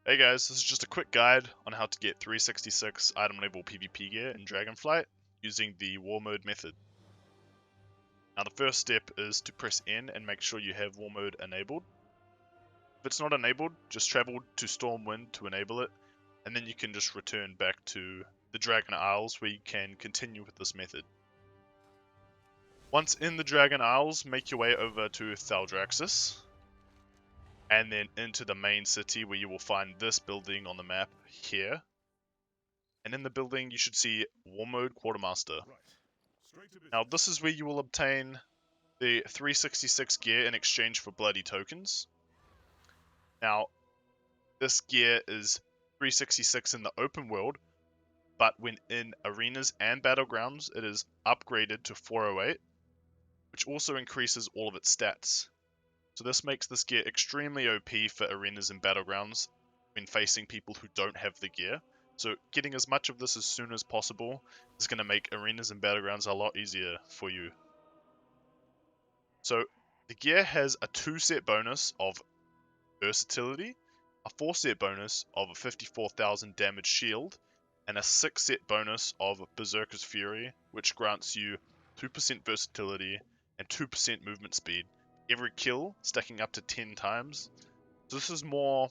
Hey guys, this is just a quick guide on how to get 366 item level PvP gear in Dragonflight using the War Mode method. Now the first step is to press N and make sure you have War Mode enabled. If it's not enabled, just travel to Stormwind to enable it, and then you can just return back to the Dragon Isles where you can continue with this method. Once in the Dragon Isles, make your way over to Thaldraxxus, and then into the main city where you will find this building on the map here. And in the building you should see War Mode Quartermaster. Now this is where you will obtain the 366 gear in exchange for bloody tokens. Now this gear is 366 in the open world, but when in arenas and battlegrounds it is upgraded to 408, which also increases all of its stats. So this makes this gear extremely OP for arenas and battlegrounds when facing people who don't have the gear. So getting as much of this as soon as possible is going to make arenas and battlegrounds a lot easier for you. So the gear has a 2-set bonus of versatility, a 4-set bonus of a 54,000 damage shield, and a 6-set bonus of Berserker's Fury, which grants you 2% versatility and 2% movement speed. Every kill, stacking up to 10 times. So this is more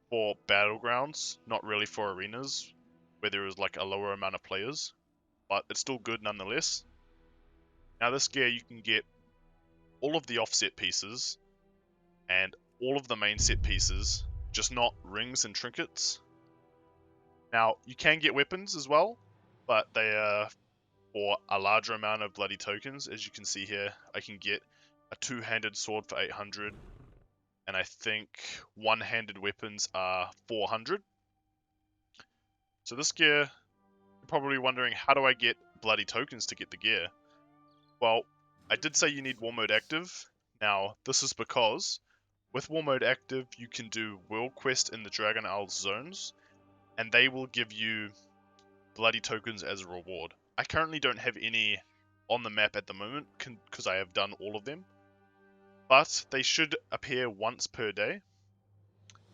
for battlegrounds, not really for arenas, where there is like a lower amount of players, but it's still good nonetheless. Now this gear you can get all of the offset pieces and all of the main set pieces, just not rings and trinkets. Now you can get weapons as well, but they are for a larger amount of bloody tokens. As you can see here, I can get a 2-handed sword for 800, and I think one-handed weapons are 400. So this gear, you're probably wondering, how do I get bloody tokens to get the gear? Well, I did say you need War Mode active. Now, this is because with War Mode active, you can do World Quest in the Dragon Isles zones, and they will give you bloody tokens as a reward. I currently don't have any on the map at the moment because I have done all of them, but they should appear once per day,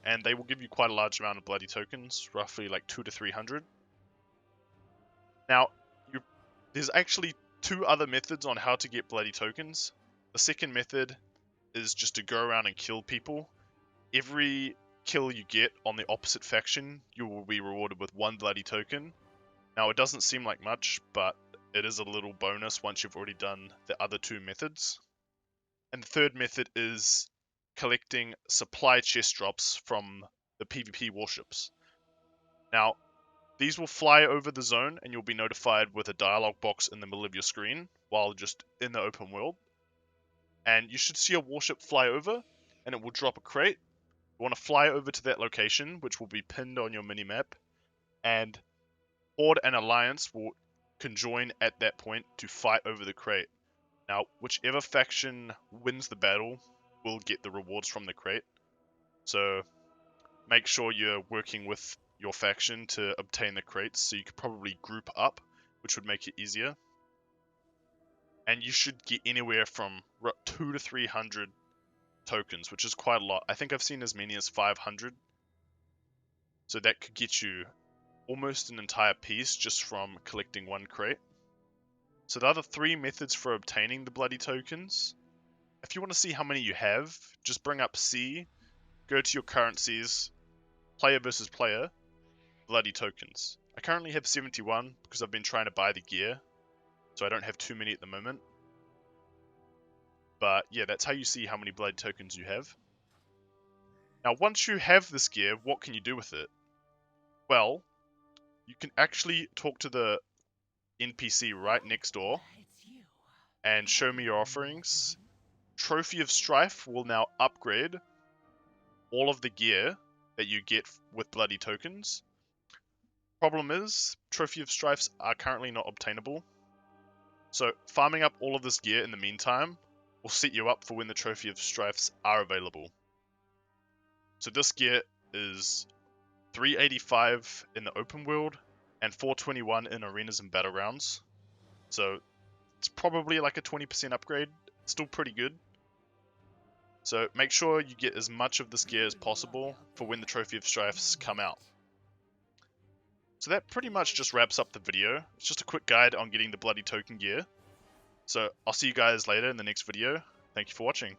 and they will give you quite a large amount of bloody tokens, roughly like 200 to 300. Now, there's actually 2 other methods on how to get bloody tokens. The second method is just to go around and kill people. Every kill you get on the opposite faction, you will be rewarded with 1 bloody token. Now it doesn't seem like much, but it is a little bonus once you've already done the other 2 methods. And the third method is collecting supply chest drops from the PvP warships. Now, these will fly over the zone and you'll be notified with a dialog box in the middle of your screen while just in the open world. And you should see a warship fly over and it will drop a crate. You want to fly over to that location, which will be pinned on your minimap, and Horde and Alliance will conjoin at that point to fight over the crate. Now, whichever faction wins the battle will get the rewards from the crate. So make sure you're working with your faction to obtain the crates, so you could probably group up, which would make it easier. And you should get anywhere from 200 to 300 tokens, which is quite a lot. I think I've seen as many as 500. So that could get you almost an entire piece just from collecting 1 crate. So the other 3 methods for obtaining the bloody tokens, if you want to see how many you have, just bring up C, go to your currencies, player versus player, bloody tokens. I currently have 71 because I've been trying to buy the gear, so I don't have too many at the moment. But yeah, that's how you see how many bloody tokens you have. Now once you have this gear, what can you do with it? Well, you can actually talk to the NPC right next door and show me your offerings. Trophy of Strife will now upgrade all of the gear that you get with bloody tokens. Problem is, Trophy of Strifes are currently not obtainable. So farming up all of this gear in the meantime will set you up for when the Trophy of Strifes are available. So this gear is 385 in the open world and 421 in arenas and battlegrounds. So it's probably like a 20% upgrade. Still pretty good. So make sure you get as much of this gear as possible for when the Trophy of Strifes come out. So that pretty much just wraps up the video. It's just a quick guide on getting the bloody token gear. So I'll see you guys later in the next video. Thank you for watching.